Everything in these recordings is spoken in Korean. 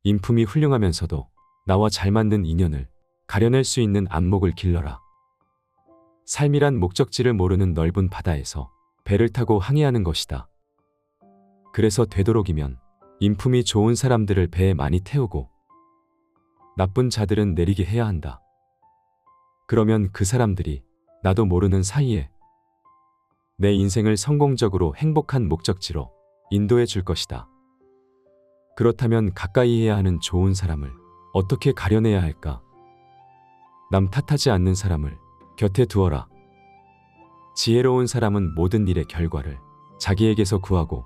인품이 훌륭하면서도 나와 잘 맞는 인연을 가려낼 수 있는 안목을 길러라. 삶이란 목적지를 모르는 넓은 바다에서 배를 타고 항해하는 것이다. 그래서 되도록이면 인품이 좋은 사람들을 배에 많이 태우고 나쁜 자들은 내리게 해야 한다. 그러면 그 사람들이 나도 모르는 사이에 내 인생을 성공적으로 행복한 목적지로 인도해 줄 것이다. 그렇다면 가까이 해야 하는 좋은 사람을 어떻게 가려내야 할까? 남 탓하지 않는 사람을 곁에 두어라. 지혜로운 사람은 모든 일의 결과를 자기에게서 구하고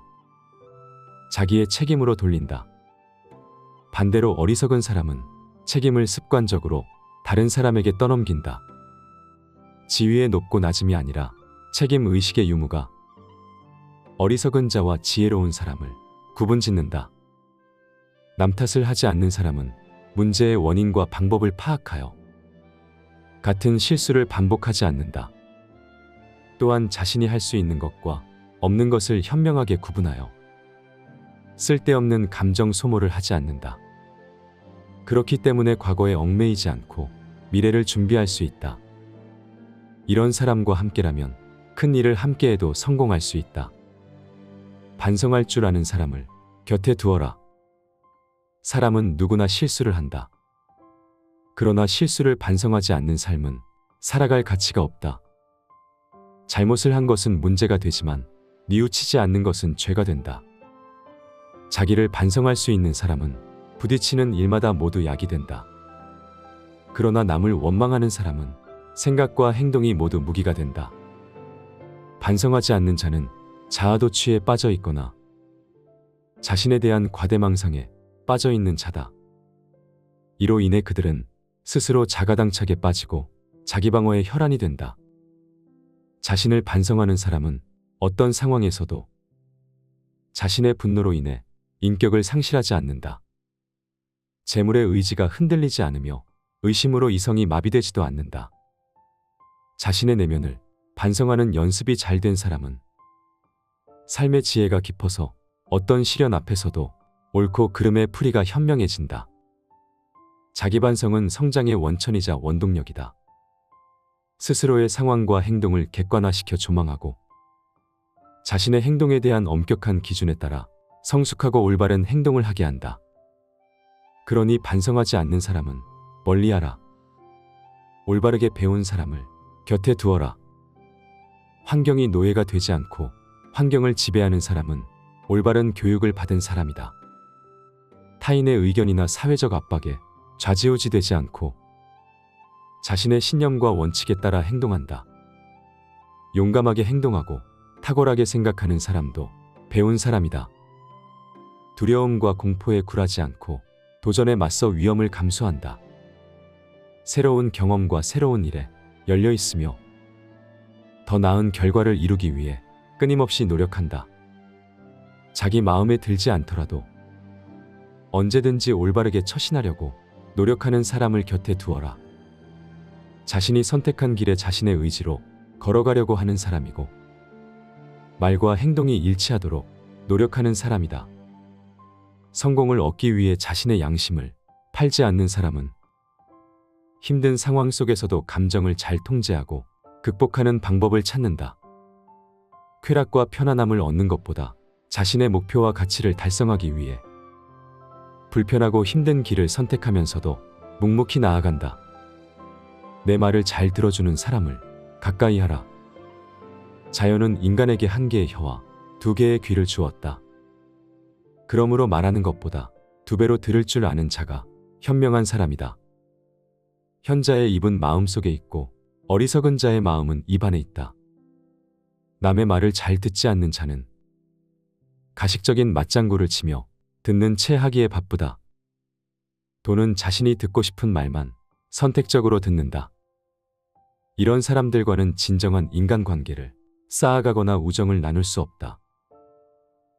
자기의 책임으로 돌린다. 반대로 어리석은 사람은 책임을 습관적으로 다른 사람에게 떠넘긴다. 지위의 높고 낮음이 아니라 책임 의식의 유무가 어리석은 자와 지혜로운 사람을 구분짓는다. 남 탓을 하지 않는 사람은 문제의 원인과 방법을 파악하여 같은 실수를 반복하지 않는다. 또한 자신이 할 수 있는 것과 없는 것을 현명하게 구분하여 쓸데없는 감정 소모를 하지 않는다. 그렇기 때문에 과거에 얽매이지 않고 미래를 준비할 수 있다. 이런 사람과 함께라면 큰 일을 함께해도 성공할 수 있다. 반성할 줄 아는 사람을 곁에 두어라. 사람은 누구나 실수를 한다. 그러나 실수를 반성하지 않는 삶은 살아갈 가치가 없다. 잘못을 한 것은 문제가 되지만 뉘우치지 않는 것은 죄가 된다. 자기를 반성할 수 있는 사람은 부딪히는 일마다 모두 약이 된다. 그러나 남을 원망하는 사람은 생각과 행동이 모두 무기가 된다. 반성하지 않는 자는 자아도취에 빠져 있거나 자신에 대한 과대망상에 빠져 있는 자다. 이로 인해 그들은 스스로 자가당착에 빠지고 자기방어의 혈안이 된다. 자신을 반성하는 사람은 어떤 상황에서도 자신의 분노로 인해 인격을 상실하지 않는다. 재물의 의지가 흔들리지 않으며 의심으로 이성이 마비되지도 않는다. 자신의 내면을 반성하는 연습이 잘 된 사람은 삶의 지혜가 깊어서 어떤 시련 앞에서도 옳고 그름의 풀이가 현명해진다. 자기 반성은 성장의 원천이자 원동력이다. 스스로의 상황과 행동을 객관화시켜 조망하고 자신의 행동에 대한 엄격한 기준에 따라 성숙하고 올바른 행동을 하게 한다. 그러니 반성하지 않는 사람은 멀리하라. 올바르게 배운 사람을 곁에 두어라. 환경이 노예가 되지 않고 환경을 지배하는 사람은 올바른 교육을 받은 사람이다. 타인의 의견이나 사회적 압박에 좌지우지되지 않고 자신의 신념과 원칙에 따라 행동한다. 용감하게 행동하고 탁월하게 생각하는 사람도 배운 사람이다. 두려움과 공포에 굴하지 않고 도전에 맞서 위험을 감수한다. 새로운 경험과 새로운 일에 열려 있으며 더 나은 결과를 이루기 위해 끊임없이 노력한다. 자기 마음에 들지 않더라도 언제든지 올바르게 처신하려고 노력하는 사람을 곁에 두어라. 자신이 선택한 길에 자신의 의지로 걸어가려고 하는 사람이고 말과 행동이 일치하도록 노력하는 사람이다. 성공을 얻기 위해 자신의 양심을 팔지 않는 사람은 힘든 상황 속에서도 감정을 잘 통제하고 극복하는 방법을 찾는다. 쾌락과 편안함을 얻는 것보다 자신의 목표와 가치를 달성하기 위해 불편하고 힘든 길을 선택하면서도 묵묵히 나아간다. 내 말을 잘 들어주는 사람을 가까이 하라. 자연은 인간에게 한 개의 혀와 두 개의 귀를 주었다. 그러므로 말하는 것보다 두 배로 들을 줄 아는 자가 현명한 사람이다. 현자의 입은 마음속에 있고 어리석은 자의 마음은 입 안에 있다. 남의 말을 잘 듣지 않는 자는 가식적인 맞장구를 치며 듣는 채 하기에 바쁘다. 돈은 자신이 듣고 싶은 말만 선택적으로 듣는다. 이런 사람들과는 진정한 인간관계를 쌓아가거나 우정을 나눌 수 없다.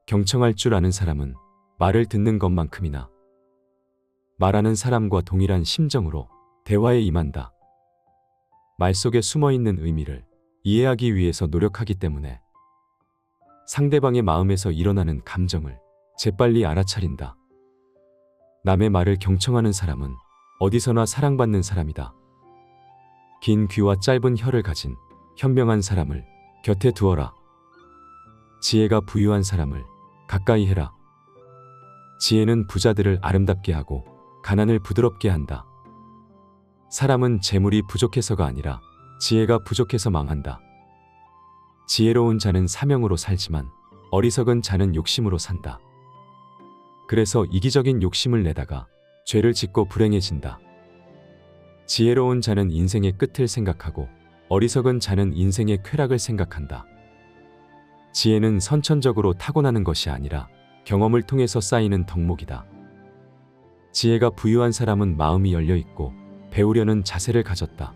경청할 줄 아는 사람은 말을 듣는 것만큼이나 말하는 사람과 동일한 심정으로 대화에 임한다. 말 속에 숨어있는 의미를 이해하기 위해서 노력하기 때문에 상대방의 마음에서 일어나는 감정을 재빨리 알아차린다. 남의 말을 경청하는 사람은 어디서나 사랑받는 사람이다. 긴 귀와 짧은 혀를 가진 현명한 사람을 곁에 두어라. 지혜가 부유한 사람을 가까이 해라. 지혜는 부자들을 아름답게 하고 가난을 부드럽게 한다. 사람은 재물이 부족해서가 아니라 지혜가 부족해서 망한다. 지혜로운 자는 사명으로 살지만 어리석은 자는 욕심으로 산다. 그래서 이기적인 욕심을 내다가 죄를 짓고 불행해진다. 지혜로운 자는 인생의 끝을 생각하고 어리석은 자는 인생의 쾌락을 생각한다. 지혜는 선천적으로 타고나는 것이 아니라 경험을 통해서 쌓이는 덕목이다. 지혜가 부유한 사람은 마음이 열려 있고 배우려는 자세를 가졌다.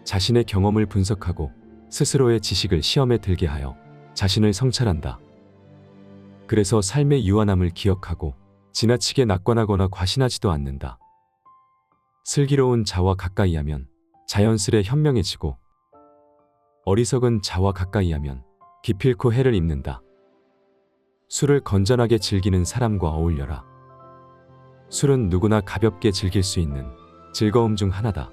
자신의 경험을 분석하고 스스로의 지식을 시험에 들게 하여 자신을 성찰한다. 그래서 삶의 유한함을 기억하고 지나치게 낙관하거나 과신하지도 않는다. 슬기로운 자와 가까이 하면 자연스레 현명해지고 어리석은 자와 가까이 하면 기필코 해를 입는다. 술을 건전하게 즐기는 사람과 어울려라. 술은 누구나 가볍게 즐길 수 있는 즐거움 중 하나다.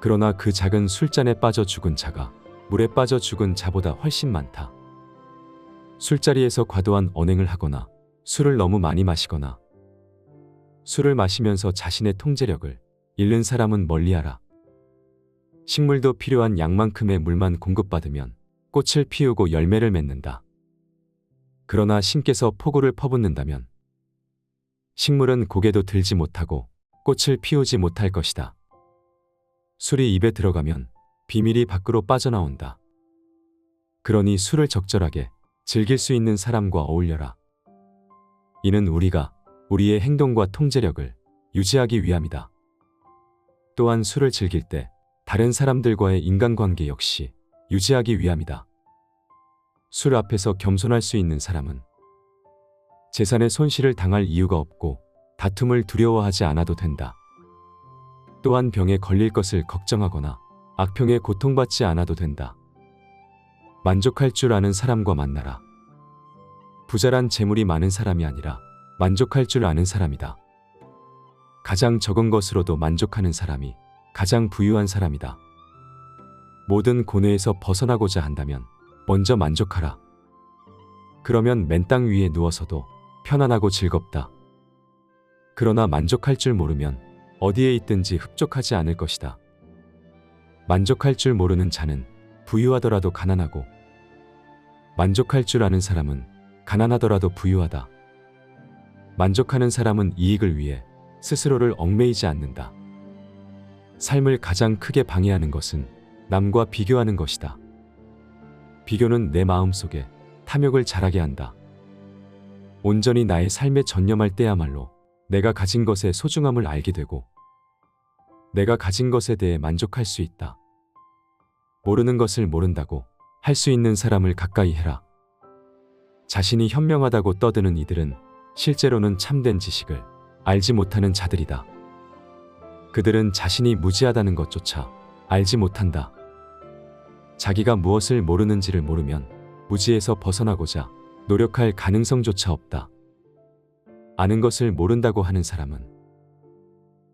그러나 그 작은 술잔에 빠져 죽은 자가 물에 빠져 죽은 자보다 훨씬 많다. 술자리에서 과도한 언행을 하거나 술을 너무 많이 마시거나 술을 마시면서 자신의 통제력을 잃는 사람은 멀리하라. 식물도 필요한 양만큼의 물만 공급받으면 꽃을 피우고 열매를 맺는다. 그러나 신께서 폭우를 퍼붓는다면 식물은 고개도 들지 못하고 꽃을 피우지 못할 것이다. 술이 입에 들어가면 비밀이 밖으로 빠져나온다. 그러니 술을 적절하게 즐길 수 있는 사람과 어울려라. 이는 우리가 우리의 행동과 통제력을 유지하기 위함이다. 또한 술을 즐길 때 다른 사람들과의 인간관계 역시 유지하기 위함이다. 술 앞에서 겸손할 수 있는 사람은 재산의 손실을 당할 이유가 없고 다툼을 두려워하지 않아도 된다. 또한 병에 걸릴 것을 걱정하거나 악평에 고통받지 않아도 된다. 만족할 줄 아는 사람과 만나라. 부자란 재물이 많은 사람이 아니라 만족할 줄 아는 사람이다. 가장 적은 것으로도 만족하는 사람이 가장 부유한 사람이다. 모든 고뇌에서 벗어나고자 한다면 먼저 만족하라. 그러면 맨 땅 위에 누워서도 편안하고 즐겁다. 그러나 만족할 줄 모르면 어디에 있든지 흡족하지 않을 것이다. 만족할 줄 모르는 자는 부유하더라도 가난하고 만족할 줄 아는 사람은 가난하더라도 부유하다. 만족하는 사람은 이익을 위해 스스로를 얽매이지 않는다. 삶을 가장 크게 방해하는 것은 남과 비교하는 것이다. 비교는 내 마음속에 탐욕을 자라게 한다. 온전히 나의 삶에 전념할 때야말로 내가 가진 것의 소중함을 알게 되고 내가 가진 것에 대해 만족할 수 있다. 모르는 것을 모른다고 할 수 있는 사람을 가까이 해라. 자신이 현명하다고 떠드는 이들은 실제로는 참된 지식을 알지 못하는 자들이다. 그들은 자신이 무지하다는 것조차 알지 못한다. 자기가 무엇을 모르는지를 모르면 무지에서 벗어나고자 노력할 가능성조차 없다. 아는 것을 모른다고 하는 사람은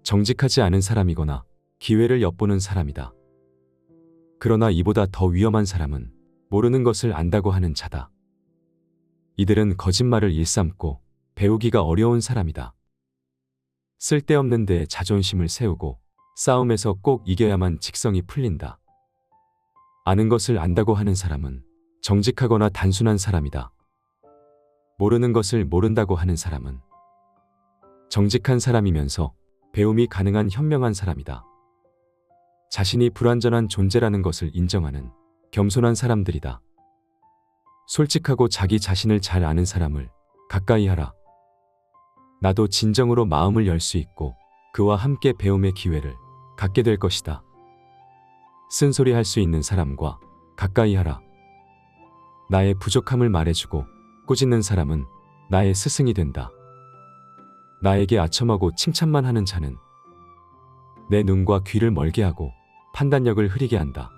정직하지 않은 사람이거나 기회를 엿보는 사람이다. 그러나 이보다 더 위험한 사람은 모르는 것을 안다고 하는 자다. 이들은 거짓말을 일삼고 배우기가 어려운 사람이다. 쓸데없는 데에 자존심을 세우고 싸움에서 꼭 이겨야만 직성이 풀린다. 아는 것을 안다고 하는 사람은 정직하거나 단순한 사람이다. 모르는 것을 모른다고 하는 사람은 정직한 사람이면서 배움이 가능한 현명한 사람이다. 자신이 불완전한 존재라는 것을 인정하는 겸손한 사람들이다. 솔직하고 자기 자신을 잘 아는 사람을 가까이 하라. 나도 진정으로 마음을 열 수 있고 그와 함께 배움의 기회를 갖게 될 것이다. 쓴소리 할 수 있는 사람과 가까이 하라. 나의 부족함을 말해주고 꾸짖는 사람은 나의 스승이 된다. 나에게 아첨하고 칭찬만 하는 자는 내 눈과 귀를 멀게 하고 판단력을 흐리게 한다.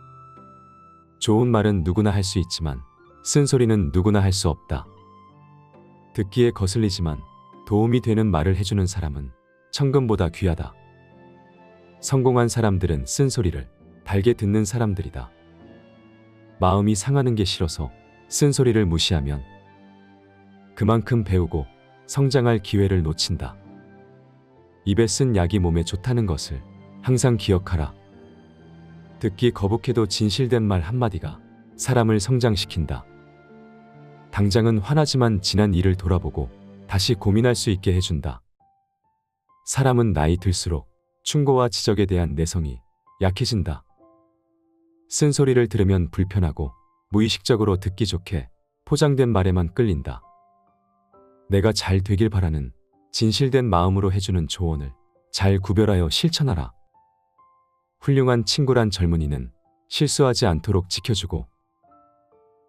좋은 말은 누구나 할 수 있지만 쓴소리는 누구나 할 수 없다. 듣기에 거슬리지만 도움이 되는 말을 해주는 사람은 천금보다 귀하다. 성공한 사람들은 쓴소리를 달게 듣는 사람들이다. 마음이 상하는 게 싫어서 쓴소리를 무시하면 그만큼 배우고 성장할 기회를 놓친다. 입에 쓴 약이 몸에 좋다는 것을 항상 기억하라. 듣기 거북해도 진실된 말 한마디가 사람을 성장시킨다. 당장은 화나지만 지난 일을 돌아보고 다시 고민할 수 있게 해준다. 사람은 나이 들수록 충고와 지적에 대한 내성이 약해진다. 쓴소리를 들으면 불편하고 무의식적으로 듣기 좋게 포장된 말에만 끌린다. 내가 잘 되길 바라는 진실된 마음으로 해주는 조언을 잘 구별하여 실천하라. 훌륭한 친구란 젊은이는 실수하지 않도록 지켜주고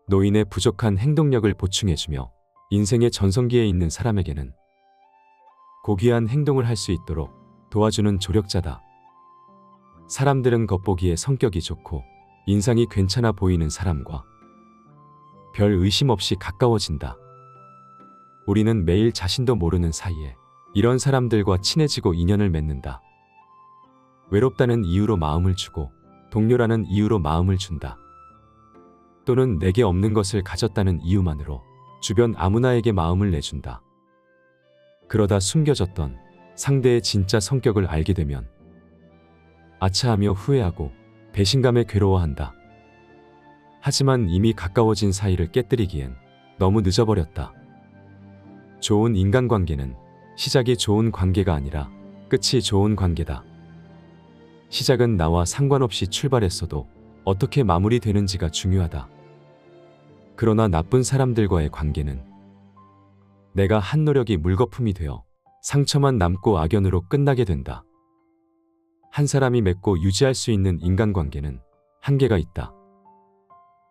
노인의 부족한 행동력을 보충해주며 인생의 전성기에 있는 사람에게는 고귀한 행동을 할 수 있도록 도와주는 조력자다. 사람들은 겉보기에 성격이 좋고 인상이 괜찮아 보이는 사람과 별 의심 없이 가까워진다. 우리는 매일 자신도 모르는 사이에 이런 사람들과 친해지고 인연을 맺는다. 외롭다는 이유로 마음을 주고 동료라는 이유로 마음을 준다. 또는 내게 없는 것을 가졌다는 이유만으로 주변 아무나에게 마음을 내준다. 그러다 숨겨졌던 상대의 진짜 성격을 알게 되면 아차하며 후회하고 배신감에 괴로워한다. 하지만 이미 가까워진 사이를 깨뜨리기엔 너무 늦어버렸다. 좋은 인간관계는 시작이 좋은 관계가 아니라 끝이 좋은 관계다. 시작은 나와 상관없이 출발했어도 어떻게 마무리되는지가 중요하다. 그러나 나쁜 사람들과의 관계는 내가 한 노력이 물거품이 되어 상처만 남고 악연으로 끝나게 된다. 한 사람이 맺고 유지할 수 있는 인간관계는 한계가 있다.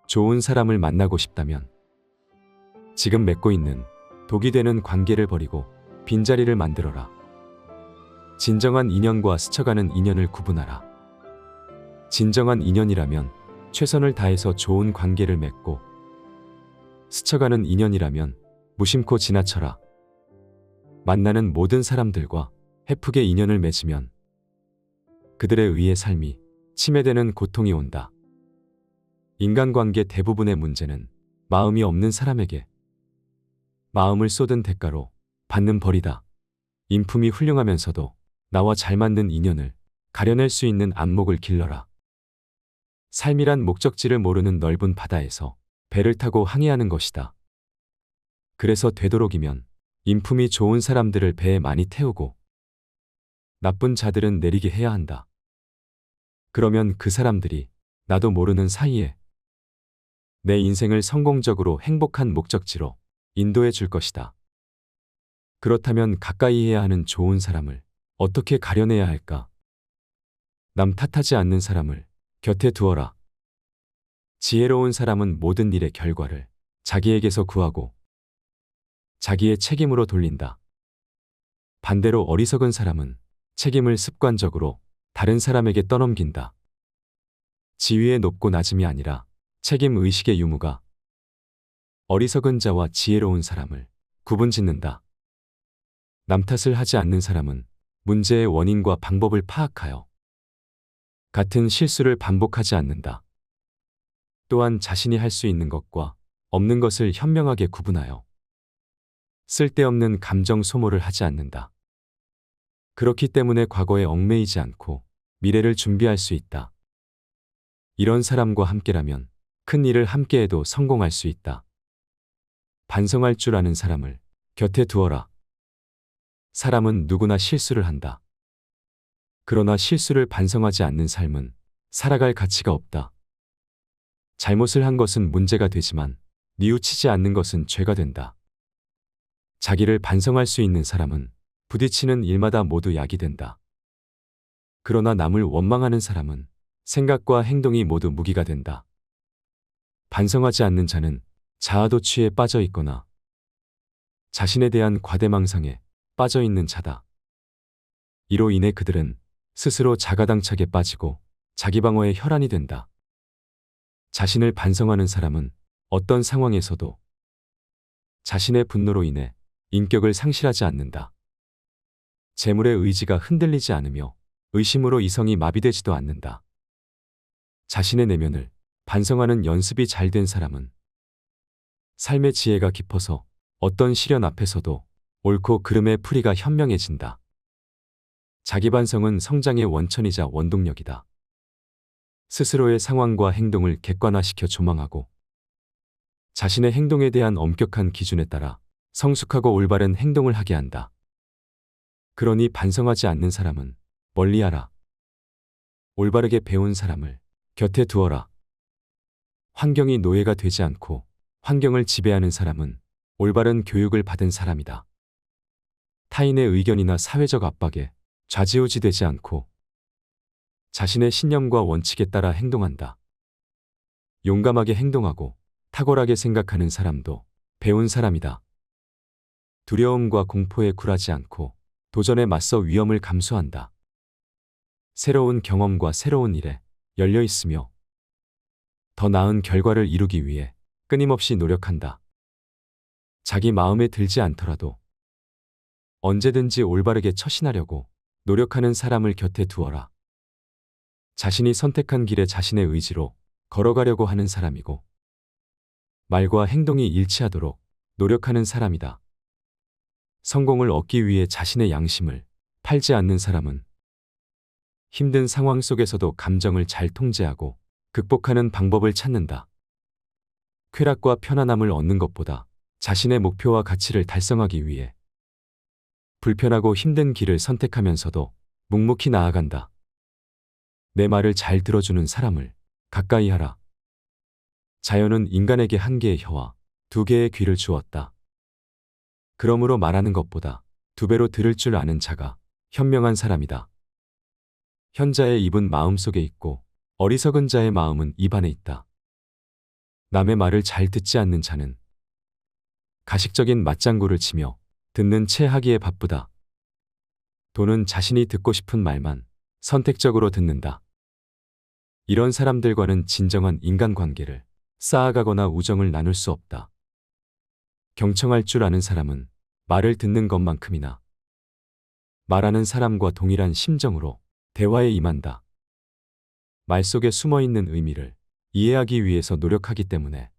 좋은 사람을 만나고 싶다면 지금 맺고 있는 독이 되는 관계를 버리고 빈자리를 만들어라. 진정한 인연과 스쳐가는 인연을 구분하라. 진정한 인연이라면 최선을 다해서 좋은 관계를 맺고 스쳐가는 인연이라면 무심코 지나쳐라. 만나는 모든 사람들과 헤프게 인연을 맺으면 그들에 의해 삶이 침해되는 고통이 온다. 인간관계 대부분의 문제는 마음이 없는 사람에게 마음을 쏟은 대가로 받는 벌이다. 인품이 훌륭하면서도 나와 잘 맞는 인연을 가려낼 수 있는 안목을 길러라. 삶이란 목적지를 모르는 넓은 바다에서 배를 타고 항해하는 것이다. 그래서 되도록이면 인품이 좋은 사람들을 배에 많이 태우고 나쁜 자들은 내리게 해야 한다. 그러면 그 사람들이 나도 모르는 사이에 내 인생을 성공적으로 행복한 목적지로 인도해 줄 것이다. 그렇다면 가까이 해야 하는 좋은 사람을 어떻게 가려내야 할까? 남 탓하지 않는 사람을 곁에 두어라. 지혜로운 사람은 모든 일의 결과를 자기에게서 구하고 자기의 책임으로 돌린다. 반대로 어리석은 사람은 책임을 습관적으로 다른 사람에게 떠넘긴다. 지위의 높고 낮음이 아니라 책임 의식의 유무가 어리석은 자와 지혜로운 사람을 구분짓는다. 남 탓을 하지 않는 사람은 문제의 원인과 방법을 파악하여 같은 실수를 반복하지 않는다. 또한 자신이 할 수 있는 것과 없는 것을 현명하게 구분하여 쓸데없는 감정 소모를 하지 않는다. 그렇기 때문에 과거에 얽매이지 않고 미래를 준비할 수 있다. 이런 사람과 함께라면 큰 일을 함께해도 성공할 수 있다. 반성할 줄 아는 사람을 곁에 두어라. 사람은 누구나 실수를 한다. 그러나 실수를 반성하지 않는 삶은 살아갈 가치가 없다. 잘못을 한 것은 문제가 되지만 뉘우치지 않는 것은 죄가 된다. 자기를 반성할 수 있는 사람은 부딪히는 일마다 모두 약이 된다. 그러나 남을 원망하는 사람은 생각과 행동이 모두 무기가 된다. 반성하지 않는 자는 자아도취에 빠져 있거나 자신에 대한 과대망상에 빠져 있는 자다. 이로 인해 그들은 스스로 자가당착에 빠지고 자기방어에 혈안이 된다. 자신을 반성하는 사람은 어떤 상황에서도 자신의 분노로 인해 인격을 상실하지 않는다. 재물의 의지가 흔들리지 않으며 의심으로 이성이 마비되지도 않는다. 자신의 내면을 반성하는 연습이 잘 된 사람은 삶의 지혜가 깊어서 어떤 시련 앞에서도 옳고 그름의 풀이가 현명해진다. 자기 반성은 성장의 원천이자 원동력이다. 스스로의 상황과 행동을 객관화시켜 조망하고 자신의 행동에 대한 엄격한 기준에 따라 성숙하고 올바른 행동을 하게 한다. 그러니 반성하지 않는 사람은 멀리하라. 올바르게 배운 사람을 곁에 두어라. 환경이 노예가 되지 않고 환경을 지배하는 사람은 올바른 교육을 받은 사람이다. 타인의 의견이나 사회적 압박에 좌지우지되지 않고 자신의 신념과 원칙에 따라 행동한다. 용감하게 행동하고 탁월하게 생각하는 사람도 배운 사람이다. 두려움과 공포에 굴하지 않고 도전에 맞서 위험을 감수한다. 새로운 경험과 새로운 일에 열려 있으며 더 나은 결과를 이루기 위해 끊임없이 노력한다. 자기 마음에 들지 않더라도 언제든지 올바르게 처신하려고 노력하는 사람을 곁에 두어라. 자신이 선택한 길에 자신의 의지로 걸어가려고 하는 사람이고 말과 행동이 일치하도록 노력하는 사람이다. 성공을 얻기 위해 자신의 양심을 팔지 않는 사람은 힘든 상황 속에서도 감정을 잘 통제하고 극복하는 방법을 찾는다. 쾌락과 편안함을 얻는 것보다 자신의 목표와 가치를 달성하기 위해 불편하고 힘든 길을 선택하면서도 묵묵히 나아간다. 내 말을 잘 들어주는 사람을 가까이 하라. 자연은 인간에게 한 개의 혀와 두 개의 귀를 주었다. 그러므로 말하는 것보다 두 배로 들을 줄 아는 자가 현명한 사람이다. 현자의 입은 마음속에 있고 어리석은 자의 마음은 입 안에 있다. 남의 말을 잘 듣지 않는 자는 가식적인 맞장구를 치며 듣는 채 하기에 바쁘다. 도는 자신이 듣고 싶은 말만 선택적으로 듣는다. 이런 사람들과는 진정한 인간관계를 쌓아가거나 우정을 나눌 수 없다. 경청할 줄 아는 사람은 말을 듣는 것만큼이나 말하는 사람과 동일한 심정으로 대화에 임한다. 말 속에 숨어있는 의미를 이해하기 위해서 노력하기 때문에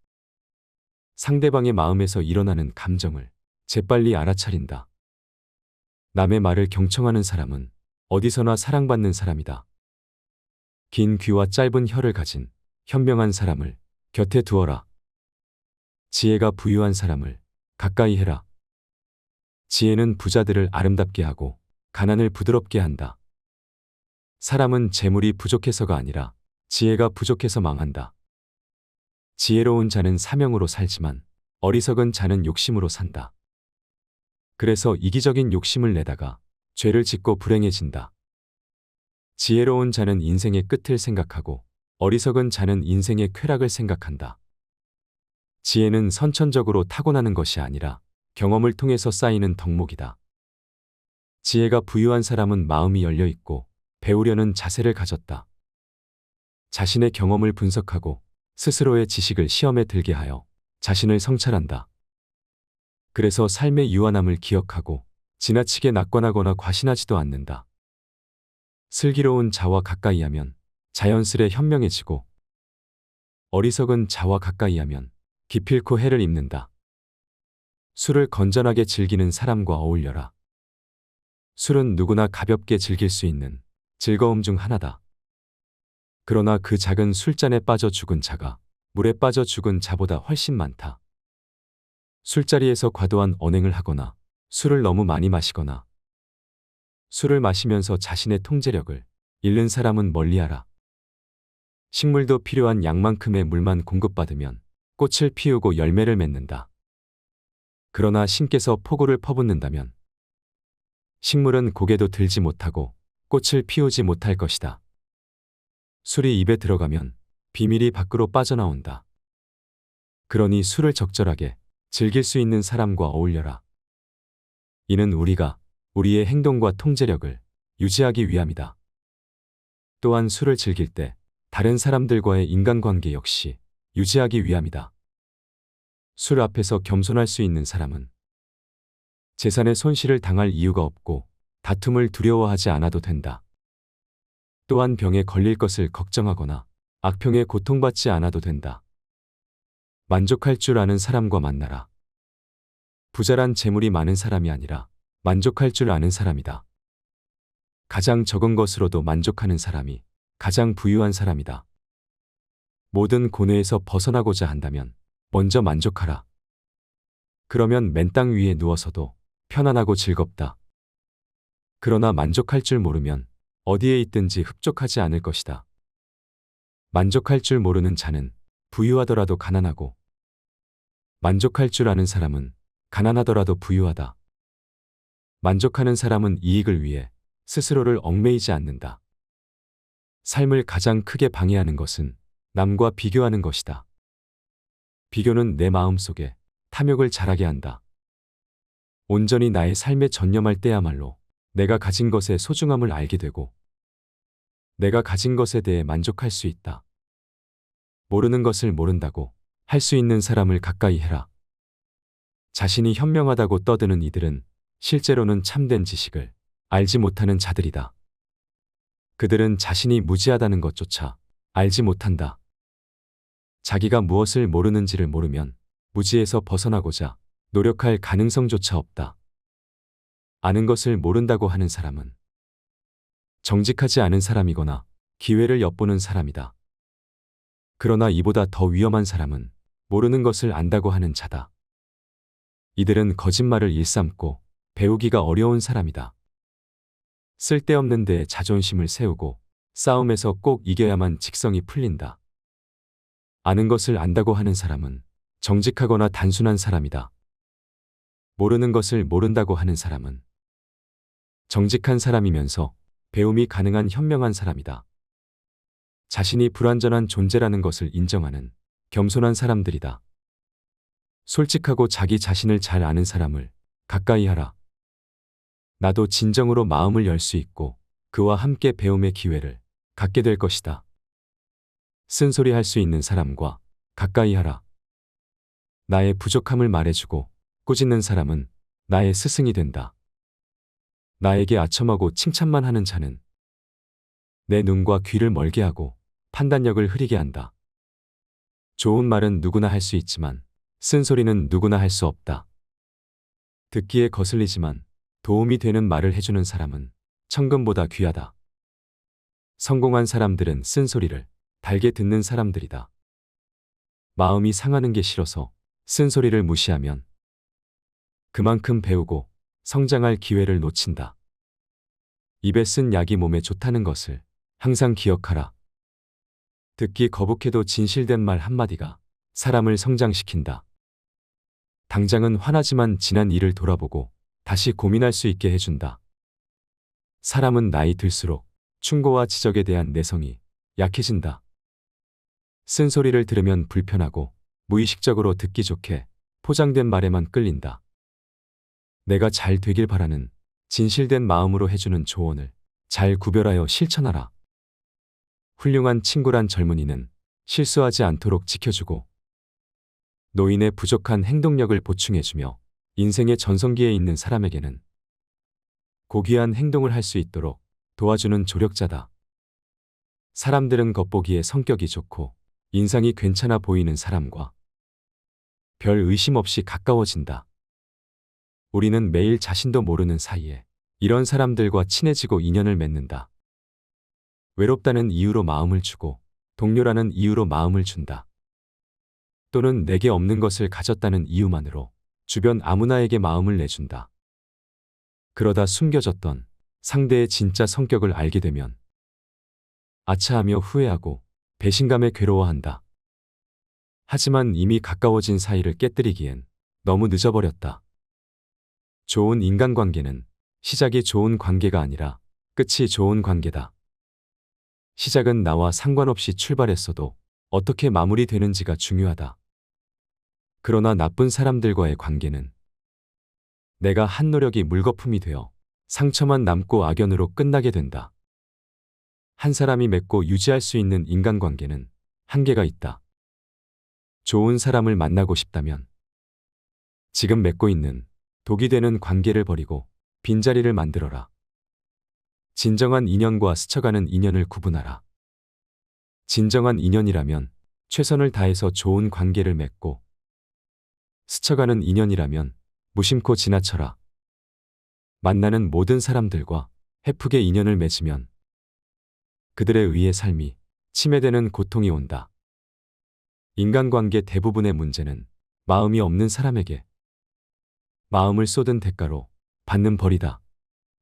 상대방의 마음에서 일어나는 감정을 재빨리 알아차린다. 남의 말을 경청하는 사람은 어디서나 사랑받는 사람이다. 긴 귀와 짧은 혀를 가진 현명한 사람을 곁에 두어라. 지혜가 부유한 사람을 가까이 해라. 지혜는 부자들을 아름답게 하고 가난을 부드럽게 한다. 사람은 재물이 부족해서가 아니라 지혜가 부족해서 망한다. 지혜로운 자는 사명으로 살지만 어리석은 자는 욕심으로 산다. 그래서 이기적인 욕심을 내다가 죄를 짓고 불행해진다. 지혜로운 자는 인생의 끝을 생각하고 어리석은 자는 인생의 쾌락을 생각한다. 지혜는 선천적으로 타고나는 것이 아니라 경험을 통해서 쌓이는 덕목이다. 지혜가 부유한 사람은 마음이 열려 있고 배우려는 자세를 가졌다. 자신의 경험을 분석하고 스스로의 지식을 시험에 들게 하여 자신을 성찰한다. 그래서 삶의 유한함을 기억하고 지나치게 낙관하거나 과신하지도 않는다. 슬기로운 자와 가까이 하면 자연스레 현명해지고 어리석은 자와 가까이 하면 기필코 해를 입는다. 술을 건전하게 즐기는 사람과 어울려라. 술은 누구나 가볍게 즐길 수 있는 즐거움 중 하나다. 그러나 그 작은 술잔에 빠져 죽은 자가 물에 빠져 죽은 자보다 훨씬 많다. 술자리에서 과도한 언행을 하거나 술을 너무 많이 마시거나 술을 마시면서 자신의 통제력을 잃는 사람은 멀리하라. 식물도 필요한 양만큼의 물만 공급받으면 꽃을 피우고 열매를 맺는다. 그러나 신께서 폭우를 퍼붓는다면 식물은 고개도 들지 못하고 꽃을 피우지 못할 것이다. 술이 입에 들어가면 비밀이 밖으로 빠져나온다. 그러니 술을 적절하게 즐길 수 있는 사람과 어울려라. 이는 우리가 우리의 행동과 통제력을 유지하기 위함이다. 또한 술을 즐길 때 다른 사람들과의 인간관계 역시 유지하기 위함이다. 술 앞에서 겸손할 수 있는 사람은 재산의 손실을 당할 이유가 없고 다툼을 두려워하지 않아도 된다. 또한 병에 걸릴 것을 걱정하거나 악평에 고통받지 않아도 된다. 만족할 줄 아는 사람과 만나라. 부자란 재물이 많은 사람이 아니라 만족할 줄 아는 사람이다. 가장 적은 것으로도 만족하는 사람이 가장 부유한 사람이다. 모든 고뇌에서 벗어나고자 한다면 먼저 만족하라. 그러면 맨 땅 위에 누워서도 편안하고 즐겁다. 그러나 만족할 줄 모르면 어디에 있든지 흡족하지 않을 것이다. 만족할 줄 모르는 자는 부유하더라도 가난하고, 만족할 줄 아는 사람은 가난하더라도 부유하다. 만족하는 사람은 이익을 위해 스스로를 얽매이지 않는다. 삶을 가장 크게 방해하는 것은 남과 비교하는 것이다. 비교는 내 마음속에 탐욕을 자라게 한다. 온전히 나의 삶에 전념할 때야말로 내가 가진 것의 소중함을 알게 되고 내가 가진 것에 대해 만족할 수 있다. 모르는 것을 모른다고 할 수 있는 사람을 가까이 해라. 자신이 현명하다고 떠드는 이들은 실제로는 참된 지식을 알지 못하는 자들이다. 그들은 자신이 무지하다는 것조차 알지 못한다. 자기가 무엇을 모르는지를 모르면 무지에서 벗어나고자 노력할 가능성조차 없다. 아는 것을 모른다고 하는 사람은 정직하지 않은 사람이거나 기회를 엿보는 사람이다. 그러나 이보다 더 위험한 사람은 모르는 것을 안다고 하는 자다. 이들은 거짓말을 일삼고 배우기가 어려운 사람이다. 쓸데없는 데에 자존심을 세우고 싸움에서 꼭 이겨야만 직성이 풀린다. 아는 것을 안다고 하는 사람은 정직하거나 단순한 사람이다. 모르는 것을 모른다고 하는 사람은 정직한 사람이면서 배움이 가능한 현명한 사람이다. 자신이 불완전한 존재라는 것을 인정하는 겸손한 사람들이다. 솔직하고 자기 자신을 잘 아는 사람을 가까이 하라. 나도 진정으로 마음을 열 수 있고 그와 함께 배움의 기회를 갖게 될 것이다. 쓴소리 할 수 있는 사람과 가까이 하라. 나의 부족함을 말해주고 꾸짖는 사람은 나의 스승이 된다. 나에게 아첨하고 칭찬만 하는 자는 내 눈과 귀를 멀게 하고 판단력을 흐리게 한다. 좋은 말은 누구나 할 수 있지만 쓴소리는 누구나 할 수 없다. 듣기에 거슬리지만 도움이 되는 말을 해주는 사람은 천금보다 귀하다. 성공한 사람들은 쓴소리를 달게 듣는 사람들이다. 마음이 상하는 게 싫어서 쓴소리를 무시하면 그만큼 배우고 성장할 기회를 놓친다. 입에 쓴 약이 몸에 좋다는 것을 항상 기억하라. 듣기 거북해도 진실된 말 한마디가 사람을 성장시킨다. 당장은 화나지만 지난 일을 돌아보고 다시 고민할 수 있게 해준다. 사람은 나이 들수록 충고와 지적에 대한 내성이 약해진다. 쓴소리를 들으면 불편하고 무의식적으로 듣기 좋게 포장된 말에만 끌린다. 내가 잘 되길 바라는 진실된 마음으로 해주는 조언을 잘 구별하여 실천하라. 훌륭한 친구란 젊은이는 실수하지 않도록 지켜주고 노인의 부족한 행동력을 보충해주며 인생의 전성기에 있는 사람에게는 고귀한 행동을 할 수 있도록 도와주는 조력자다. 사람들은 겉보기에 성격이 좋고 인상이 괜찮아 보이는 사람과 별 의심 없이 가까워진다. 우리는 매일 자신도 모르는 사이에 이런 사람들과 친해지고 인연을 맺는다. 외롭다는 이유로 마음을 주고 동료라는 이유로 마음을 준다. 또는 내게 없는 것을 가졌다는 이유만으로 주변 아무나에게 마음을 내준다. 그러다 숨겨졌던 상대의 진짜 성격을 알게 되면 아차하며 후회하고 배신감에 괴로워한다. 하지만 이미 가까워진 사이를 깨뜨리기엔 너무 늦어버렸다. 좋은 인간관계는 시작이 좋은 관계가 아니라 끝이 좋은 관계다. 시작은 나와 상관없이 출발했어도 어떻게 마무리되는지가 중요하다. 그러나 나쁜 사람들과의 관계는 내가 한 노력이 물거품이 되어 상처만 남고 악연으로 끝나게 된다. 한 사람이 맺고 유지할 수 있는 인간관계는 한계가 있다. 좋은 사람을 만나고 싶다면 지금 맺고 있는 독이 되는 관계를 버리고 빈자리를 만들어라. 진정한 인연과 스쳐가는 인연을 구분하라. 진정한 인연이라면 최선을 다해서 좋은 관계를 맺고, 스쳐가는 인연이라면 무심코 지나쳐라. 만나는 모든 사람들과 헤프게 인연을 맺으면 그들에 의해 삶이 침해되는 고통이 온다. 인간관계 대부분의 문제는 마음이 없는 사람에게 마음을 쏟은 대가로 받는 벌이다.